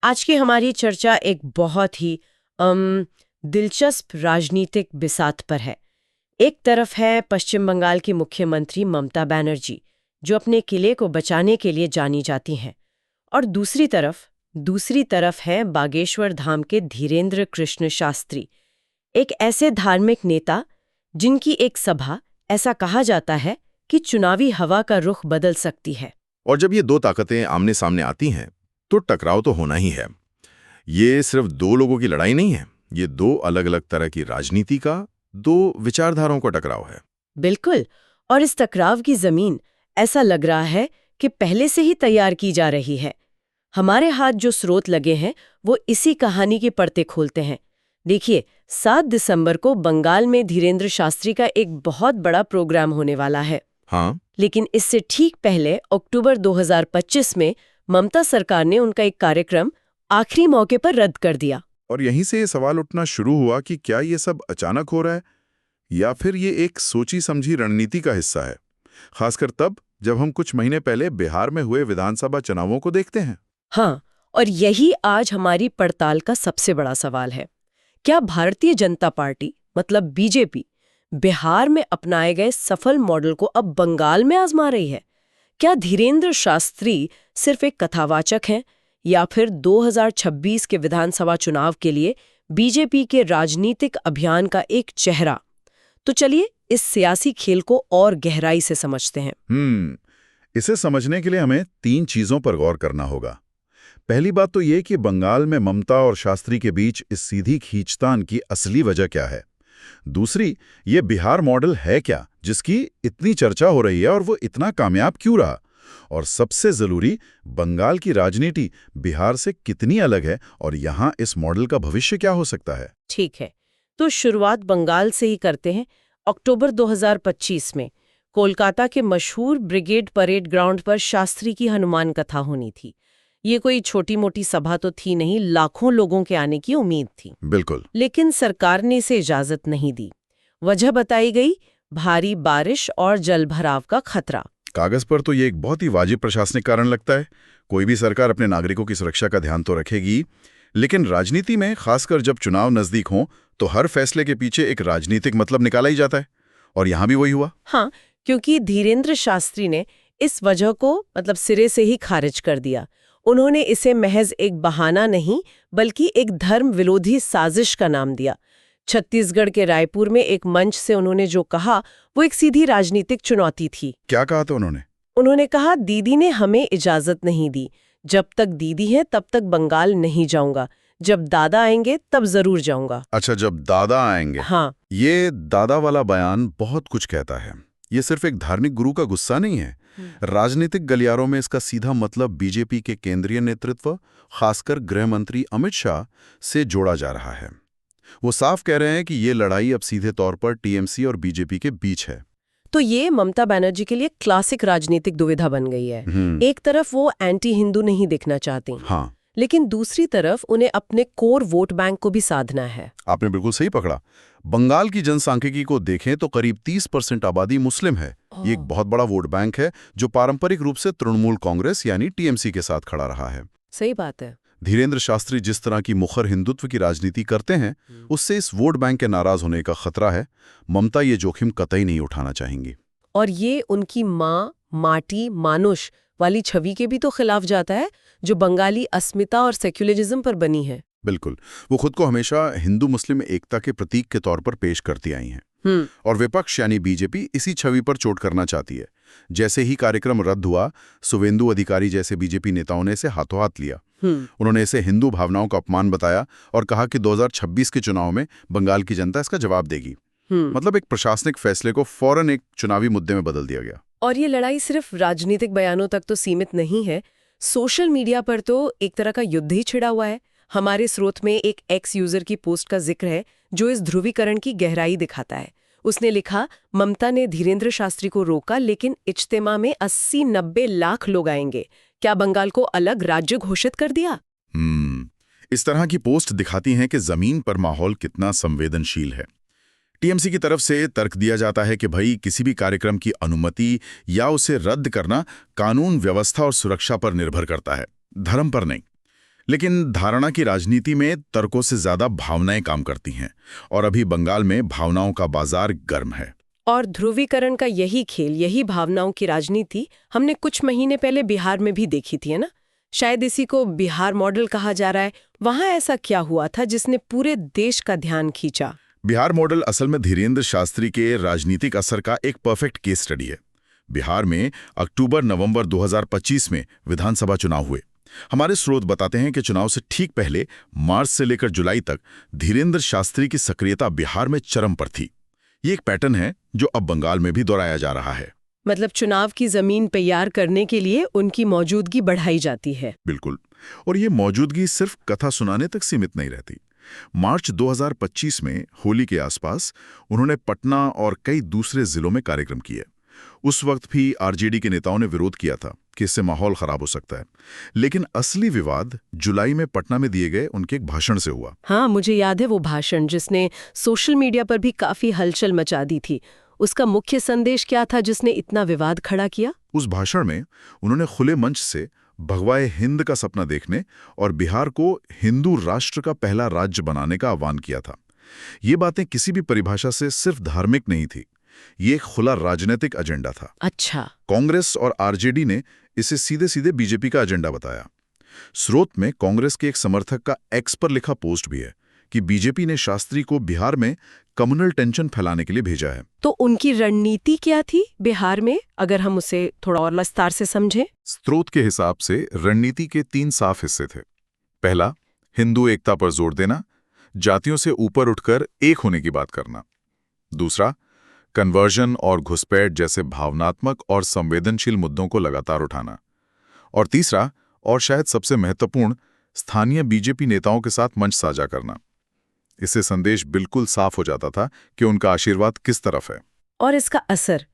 आज की हमारी चर्चा एक बहुत ही दिलचस्प राजनीतिक बिसात पर है। एक तरफ है पश्चिम बंगाल की मुख्यमंत्री ममता बनर्जी, जो अपने किले को बचाने के लिए जानी जाती हैं, और दूसरी तरफ है बागेश्वर धाम के धीरेंद्र कृष्ण शास्त्री, एक ऐसे धार्मिक नेता जिनकी एक सभा, ऐसा कहा जाता है कि चुनावी हवा का रुख बदल सकती है। और जब ये दो ताकतें आमने सामने आती हैं तो टकराव तो होना ही है। ये सिर्फ दो लोगों की लड़ाई नहीं है, ये दो अलग अलग तरह की राजनीति का, दो विचारधाराओं का टकराव है। बिल्कुल। और इस टकराव की जमीन ऐसा लग रहा है कि पहले से ही तैयार की जा रही है। हमारे हाथ जो स्रोत लगे हैं वो इसी कहानी के पर्दे खोलते हैं। देखिए, 7 दिसंबर को बंगाल में धीरेंद्र शास्त्री का एक बहुत बड़ा प्रोग्राम होने वाला है। हाँ, लेकिन इससे ठीक पहले अक्टूबर 2025 में ममता सरकार ने उनका एक कार्यक्रम आखिरी मौके पर रद्द कर दिया। और यहीं से ये सवाल उठना शुरू हुआ कि क्या ये सब अचानक हो रहा है या फिर ये एक सोची समझी रणनीति का हिस्सा है, खासकर तब जब हम कुछ महीने पहले बिहार में हुए विधानसभा चुनावों को देखते हैं। हाँ, और यही आज हमारी पड़ताल का सबसे बड़ा सवाल है। क्या भारतीय जनता पार्टी मतलब बीजेपी बिहार में अपनाए गए सफल मॉडल को अब बंगाल में आजमा रही है? क्या धीरेंद्र शास्त्री सिर्फ एक कथावाचक हैं या फिर 2026 के विधानसभा चुनाव के लिए बीजेपी के राजनीतिक अभियान का एक चेहरा? तो चलिए इस सियासी खेल को और गहराई से समझते हैं। इसे समझने के लिए हमें 3 चीजों पर गौर करना होगा। पहली बात तो ये कि बंगाल में ममता और शास्त्री के बीच इस सीधी खींचतान की असली वजह क्या है। दूसरी, ये बिहार मॉडल है क्या जिसकी इतनी चर्चा हो रही है और वो इतना कामयाब क्यों रहा। और सबसे जरूरी, बंगाल की राजनीति बिहार से कितनी अलग है और यहाँ इस मॉडल का भविष्य क्या हो सकता है। ठीक है, तो शुरुआत बंगाल से ही करते हैं। अक्टूबर 2025 में कोलकाता के मशहूर ब्रिगेड परेड ग्राउंड पर शास्त्री की हनुमान कथा होनी थी। ये कोई छोटी मोटी सभा तो थी नहीं, लाखों लोगों के आने की उम्मीद थी। बिल्कुल। लेकिन सरकार ने इसे इजाजत नहीं दी। वजह बताई गई, भारी बारिश और जलभराव का खतरा। कागज पर तो ये एक बहुत ही वाजिब प्रशासनिक कारण लगता है। कोई भी सरकार अपने नागरिकों की सुरक्षा का ध्यान तो रखेगी, लेकिन राजनीति में, खासकर जब चुनाव नजदीक हों, तो हर फैसले के पीछे एक राजनीतिक मतलब निकाला ही जाता है। और यहां भी वही हुआ। हाँ, क्योंकि धीरेंद्र शास्त्री ने इस वजह को सिरे से ही खारिज कर दिया। उन्होंने इसे महज एक बहाना नहीं बल्कि एक धर्म विरोधी साजिश का नाम दिया। छत्तीसगढ़ के रायपुर में एक मंच से उन्होंने जो कहा वो एक सीधी राजनीतिक चुनौती थी। क्या कहा था उन्होंने? उन्होंने कहा, दीदी ने हमें इजाजत नहीं दी, जब तक दीदी है तब तक बंगाल नहीं जाऊंगा, जब दादा आएंगे तब जरूर जाऊंगा। अच्छा, जब दादा आएंगे। हाँ, ये दादा वाला बयान बहुत कुछ कहता है। ये सिर्फ एक धार्मिक गुरु का गुस्सा नहीं है। राजनीतिक गलियारों में इसका सीधा मतलब बीजेपी के केंद्रीय नेतृत्व, खासकर गृह मंत्री अमित शाह से जोड़ा जा रहा है। वो साफ कह रहे हैं कि ये लड़ाई अब सीधे तौर पर टीएमसी और बीजेपी के बीच है। तो ये ममता बनर्जी के लिए क्लासिक राजनीतिक दुविधा बन गई है। एक तरफ वो एंटी हिंदू नहीं दिखना चाहती, हाँ, लेकिन दूसरी तरफ उन्हें अपने कोर वोट बैंक को भी साधना है। आपने बिल्कुल सही पकड़ा। बंगाल की जनसांख्यिकी को देखें तो करीब 30% आबादी मुस्लिम है। ये एक बहुत बड़ा वोट बैंक है जो पारंपरिक रूप से तृणमूल कांग्रेस यानी टीएमसी के साथ खड़ा रहा है। सही बात है। धीरेंद्र शास्त्री जिस तरह की मुखर हिंदुत्व की राजनीति करते हैं, उससे इस वोट बैंक के नाराज होने का खतरा है। ममता ये जोखिम कतई नहीं उठाना चाहेंगी। और ये उनकी माँ, माटी, मानुष वाली छवि के भी तो खिलाफ जाता है, जो बंगाली अस्मिता और सेक्युलरिज्म पर बनी है। बिल्कुल। वो खुद को हमेशा हिंदू मुस्लिम एकता के प्रतीक के तौर पर पेश करती आई हैं। और विपक्ष यानी बीजेपी इसी छवि पर चोट करना चाहती है। जैसे ही कार्यक्रम रद्द हुआ, शुवेंदु अधिकारी जैसे बीजेपी नेताओं ने इसे हाथों हाथ लिया। उन्होंने इसे हिंदू भावनाओं का अपमान बताया और कहा कि 2026 के चुनाव में बंगाल की जनता इसका जवाब देगी। मतलब एक प्रशासनिक फैसले को फौरन एक चुनावी मुद्दे में बदल दिया गया। और ये लड़ाई सिर्फ राजनीतिक बयानों तक तो सीमित नहीं है। सोशल मीडिया पर तो एक तरह का युद्ध ही छिड़ा हुआ है। हमारे स्रोत में एक एक्स यूजर की पोस्ट का जिक्र है जो इस ध्रुवीकरण की गहराई दिखाता है। उसने लिखा, ममता ने धीरेंद्र शास्त्री को रोका, लेकिन इज्तिमा में 80-90 लाख लोग आएंगे। क्या बंगाल को अलग राज्य घोषित कर दिया? इस तरह की पोस्ट दिखाती हैं कि जमीन पर माहौल कितना संवेदनशील है। टीएमसी की तरफ से तर्क दिया जाता है कि भाई, किसी भी कार्यक्रम की अनुमति या उसे रद्द करना कानून व्यवस्था और सुरक्षा पर निर्भर करता है, धर्म पर नहीं। लेकिन धारणा की राजनीति में तर्कों से ज्यादा भावनाएं काम करती हैं, और अभी बंगाल में भावनाओं का बाजार गर्म है। और ध्रुवीकरण का यही खेल, यही भावनाओं की राजनीति हमने कुछ महीने पहले बिहार में भी देखी थी, है ना? शायद इसी को बिहार मॉडल कहा जा रहा है। वहां ऐसा क्या हुआ था जिसने पूरे देश का ध्यान खींचा? बिहार मॉडल असल में धीरेन्द्र शास्त्री के राजनीतिक असर का एक परफेक्ट केस स्टडी है। बिहार में अक्टूबर-नवंबर 2025 में विधानसभा चुनाव हुए। हमारे स्रोत बताते हैं कि चुनाव से ठीक पहले मार्च से लेकर जुलाई तक धीरेन्द्र शास्त्री की सक्रियता बिहार में चरम पर थी। ये एक पैटर्न है जो अब बंगाल में भी दोहराया जा रहा है। मतलब चुनाव की जमीन तैयार करने के लिए उनकी मौजूदगी बढ़ाई जाती है। बिल्कुल। और ये मौजूदगी सिर्फ कथा सुनाने तक सीमित नहीं रहती। मार्च 2025 में होली के आसपास उन्होंने पटना और कई दूसरे जिलों में कार्यक्रम किए। उस वक्त भी आरजेडी के नेताओं ने विरोध किया था कि इससे माहौल खराब हो सकता है, लेकिन असली विवाद जुलाई में पटना में दिए गए उनके एक भाषण से हुआ। हाँ, मुझे याद है वो भाषण जिसने सोशल मीडिया पर भी काफी हलचल मचा दी थी। उसका मुख्य संदेश क्या था जिसने इतना विवाद खड़ा किया? उस भाषण में उन्होंने खुले मंच से भगवाए हिंद का सपना देखने और बिहार को हिंदू राष्ट्र का पहला राज्य बनाने का आह्वान किया था। ये बातें किसी भी परिभाषा से सिर्फ धार्मिक नहीं थी, ये एक खुला राजनीतिक एजेंडा था। अच्छा। कांग्रेस और आरजेडी ने इसे सीधे सीधे बीजेपी का एजेंडा बताया। स्रोत में कांग्रेस के एक समर्थक का एक्स पर लिखा पोस्ट भी है कि बीजेपी ने शास्त्री को बिहार में कम्युनल टेंशन फैलाने के लिए भेजा है। तो उनकी रणनीति क्या थी बिहार में, अगर हम उसे थोड़ा और विस्तार से समझें? स्रोत के हिसाब से रणनीति के 3 साफ हिस्से थे। पहला, हिंदू एकता पर जोर देना, जातियों से ऊपर उठकर एक होने की बात करना। दूसरा, कन्वर्जन और घुसपैठ जैसे भावनात्मक और संवेदनशील मुद्दों को लगातार उठाना। और तीसरा, और शायद सबसे महत्वपूर्ण, स्थानीय बीजेपी नेताओं के साथ मंच साझा करना। इससे संदेश बिल्कुल साफ हो जाता था कि उनका आशीर्वाद किस तरफ है। और इसका असर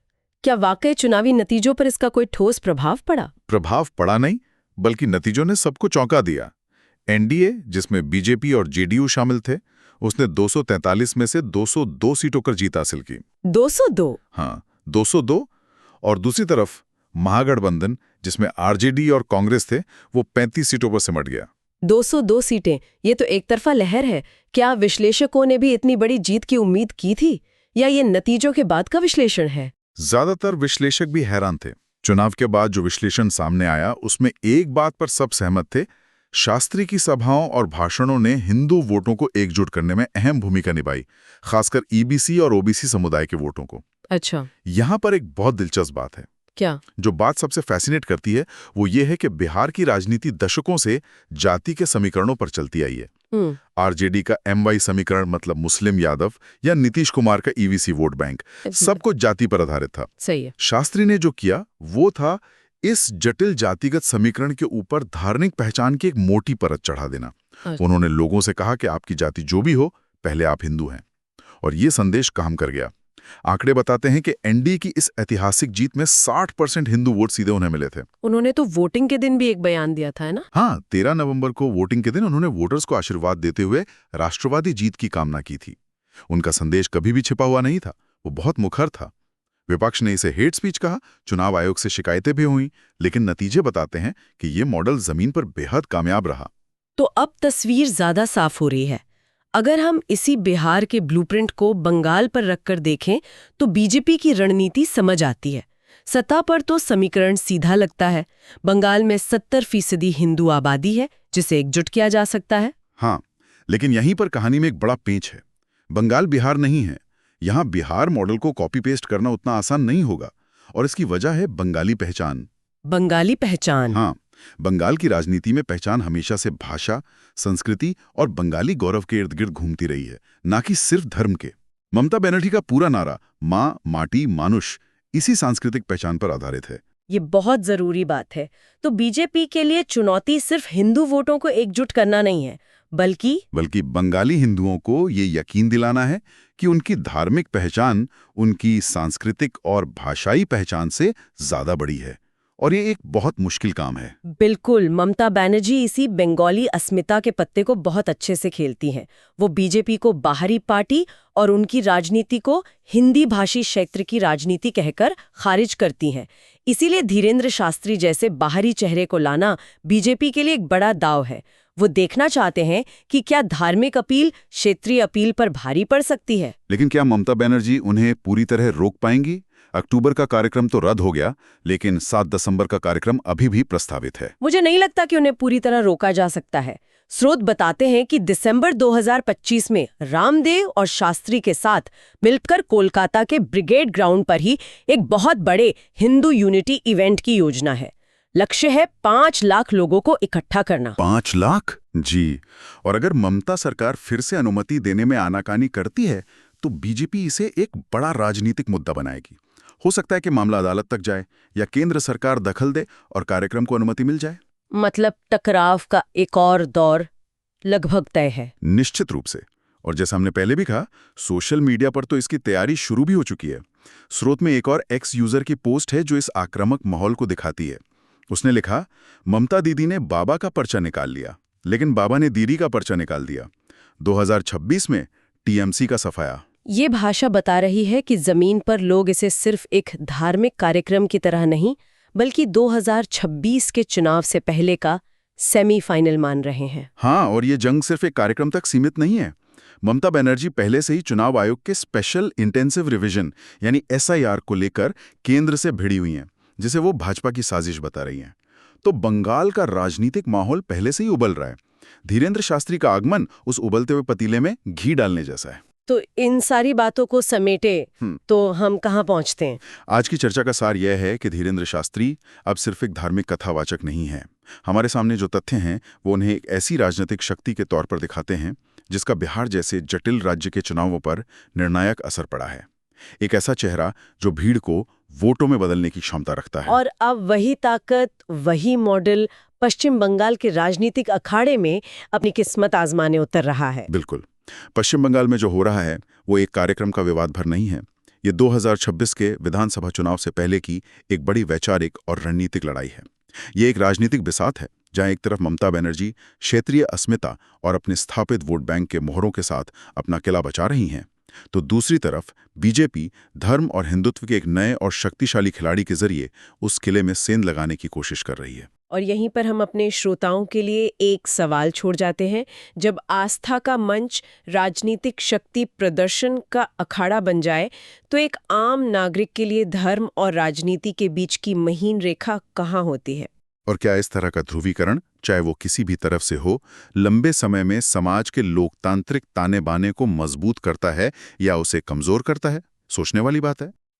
क्या वाकई चुनावी नतीजों पर इसका कोई ठोस प्रभाव पड़ा? प्रभाव पड़ा नहीं, बल्कि नतीजों ने सबको चौंका दिया। एनडीए, जिसमें बीजेपी और जेडीयू शामिल थे, उसने 243 में से 202 सीटों पर जीत हासिल की। 202? हाँ, 202। और दूसरी तरफ महागठबंधन, जिसमें आरजेडी और कांग्रेस थे, वो 35 सीटों पर सिमट गया। 202 सीटें, ये तो एक तरफा लहर है। क्या विश्लेषकों ने भी इतनी बड़ी जीत की उम्मीद की थी, या ये नतीजों के बाद का विश्लेषण है? ज्यादातर विश्लेषक भी हैरान थे। चुनाव के बाद जो विश्लेषण सामने आया उसमें एक बात पर सब सहमत थे, शास्त्री की सभाओं और भाषणों ने हिंदू वोटों को एकजुट करने में अहम भूमिका निभाई, खासकर ईबीसी और ओबीसी समुदाय के वोटों को। अच्छा। यहाँ पर एक बहुत दिलचस्प बात है। क्या? जो बात सबसे फैसिनेट करती है वो ये है कि बिहार की राजनीति दशकों से जाति के समीकरणों पर चलती आई है। आरजेडी का एमवाई समीकरण, मतलब मुस्लिम यादव, या नीतीश कुमार का ईवीसी वोट बैंक, सब कुछ जाति पर आधारित था। सही है। शास्त्री ने जो किया वो था इस जटिल जातिगत समीकरण के ऊपर धार्मिक पहचान की एक मोटी परत चढ़ा देना। उन्होंने लोगों से कहा कि आपकी जाति जो भी हो, पहले आप हिंदू हैं। और ये संदेश काम कर गया। आंकड़े बताते हैं कि एनडीए की इस ऐतिहासिक जीत में 60% हिंदू वोट सीधे उन्हें मिले थे। उन्होंने तो वोटिंग के दिन भी एक बयान दिया था, है ना? हाँ, 13 नवंबर को वोटिंग के दिन उन्होंने वोटर्स को आशीर्वाद देते हुए राष्ट्रवादी जीत की कामना की थी। उनका संदेश कभी भी छिपा हुआ नहीं था, वो बहुत मुखर था। विपक्ष ने इसे हेट स्पीच कहा, चुनाव आयोग से शिकायतें भी हुई, लेकिन नतीजे बताते हैं कि ये मॉडल जमीन पर बेहद कामयाब रहा। तो अब तस्वीर ज्यादा साफ हो रही है। अगर हम इसी बिहार के ब्लूप्रिंट को बंगाल पर रखकर देखें तो बीजेपी की रणनीति समझ आती है। सत्ता पर तो समीकरण सीधा लगता है। बंगाल में 70% हिंदू आबादी है जिसे एकजुट किया जा सकता है। हाँ, लेकिन यहीं पर कहानी में एक बड़ा पेंच है। बंगाल बिहार नहीं है। यहाँ बिहार मॉडल को कॉपी पेस्ट करना उतना आसान नहीं होगा, और इसकी वजह है बंगाली पहचान। बंगाली पहचान? हाँ, बंगाल की राजनीति में पहचान हमेशा से भाषा, संस्कृति और बंगाली गौरव के इर्द गिर्द घूमती रही है, ना कि सिर्फ धर्म के। ममता बनर्जी का पूरा नारा माँ, माटी, मानुष इसी सांस्कृतिक पहचान पर आधारित है। ये बहुत जरूरी बात है। तो बीजेपी के लिए चुनौती सिर्फ हिंदू वोटों को एकजुट करना नहीं है, बल्कि बंगाली हिंदुओं को ये यकीन दिलाना है कि उनकी धार्मिक पहचान उनकी सांस्कृतिक और भाषाई पहचान से ज्यादा बड़ी है, और ये एक बहुत मुश्किल काम है। बिल्कुल। ममता बनर्जी इसी बंगाली अस्मिता के पत्ते को बहुत अच्छे से खेलती हैं। वो बीजेपी को बाहरी पार्टी और उनकी राजनीति को हिंदी भाषी क्षेत्र की राजनीति कहकर खारिज करती हैं। इसीलिए धीरेन्द्र शास्त्री जैसे बाहरी चेहरे को लाना बीजेपी के लिए एक बड़ा दाव है। वो देखना चाहते हैं कि क्या धार्मिक अपील क्षेत्रीय अपील पर भारी पड़ सकती है। लेकिन क्या ममता बनर्जी उन्हें पूरी तरह रोक पाएंगी? अक्टूबर का कार्यक्रम तो रद्द हो गया, लेकिन 7 दिसंबर का कार्यक्रम अभी भी प्रस्तावित है। मुझे नहीं लगता कि उन्हें पूरी तरह रोका जा सकता है। स्रोत बताते हैं कि दिसंबर 2025 में रामदेव और शास्त्री के साथ मिलकर कोलकाता के ब्रिगेड ग्राउंड पर ही एक बहुत बड़े हिंदू यूनिटी इवेंट की योजना है। लक्ष्य है 5 लाख लोगों को इकट्ठा करना। 5 लाख? जी। और अगर ममता सरकार फिर से अनुमति देने में आनाकानी करती है तो बीजेपी इसे एक बड़ा राजनीतिक मुद्दा बनाएगी। हो सकता है कि मामला अदालत तक जाए या केंद्र सरकार दखल दे और कार्यक्रम को अनुमति मिल जाए। मतलब टकराव का एक और दौर लगभग तय है। निश्चित रूप से। और जैसा हमने पहले भी कहा, सोशल मीडिया पर तो इसकी तैयारी शुरू भी हो चुकी है। स्रोत में एक और एक्स यूजर की पोस्ट है जो इस आक्रामक माहौल को दिखाती है। उसने लिखा, ममता दीदी ने बाबा का पर्चा निकाल लिया, लेकिन बाबा ने दीदी का पर्चा निकाल दिया। 2026 में टीएमसी का सफाया। ये भाषा बता रही है कि जमीन पर लोग इसे सिर्फ एक धार्मिक कार्यक्रम की तरह नहीं, बल्कि 2026 के चुनाव से पहले का सेमीफाइनल मान रहे हैं। हाँ, और ये जंग सिर्फ एक कार्यक्रम तक सीमित नहीं है। ममता बनर्जी पहले से ही चुनाव आयोग के स्पेशल इंटेंसिव रिवीजन यानी एसआईआर को लेकर केंद्र से भिड़ी हुई हैं, जिसे वो भाजपा की साजिश बता रही हैं। तो बंगाल का राजनीतिक माहौल पहले से ही उबल रहा है। धीरेन्द्र शास्त्री का आगमन उस उबलते हुए पतीले में घी डालने जैसा है। तो इन सारी बातों को समेटे तो हम कहाँ पहुँचते हैं? आज की चर्चा का सार यह है कि धीरेन्द्र शास्त्री अब सिर्फ एक धार्मिक कथावाचक नहीं है। हमारे सामने जो तथ्य हैं वो उन्हें एक ऐसी राजनीतिक शक्ति के तौर पर दिखाते हैं जिसका बिहार जैसे जटिल राज्य के चुनावों पर निर्णायक असर पड़ा है। एक ऐसा चेहरा जो भीड़ को वोटों में बदलने की क्षमता रखता है। और अब वही ताकत, वही मॉडल पश्चिम बंगाल के राजनीतिक अखाड़े में अपनी किस्मत आजमाने उतर रहा है। बिल्कुल। पश्चिम बंगाल में जो हो रहा है वो एक कार्यक्रम का विवाद भर नहीं है। ये 2026 के विधानसभा चुनाव से पहले की एक बड़ी वैचारिक और रणनीतिक लड़ाई है। ये एक राजनीतिक बिसात है जहां एक तरफ ममता बनर्जी क्षेत्रीय अस्मिता और अपने स्थापित वोट बैंक के मोहरों के साथ अपना किला बचा रही हैं, तो दूसरी तरफ बीजेपी धर्म और हिंदुत्व के एक नए और शक्तिशाली खिलाड़ी के जरिए उस किले में सेंध लगाने की कोशिश कर रही है। और यहीं पर हम अपने श्रोताओं के लिए एक सवाल छोड़ जाते हैं। जब आस्था का मंच राजनीतिक शक्ति प्रदर्शन का अखाड़ा बन जाए तो एक आम नागरिक के लिए धर्म और राजनीति के बीच की महीन रेखा कहाँ होती है? और क्या इस तरह का ध्रुवीकरण, चाहे वो किसी भी तरफ से हो, लंबे समय में समाज के लोकतांत्रिक ताने बाने को मजबूत करता है या उसे कमजोर करता है? सोचने वाली बात है।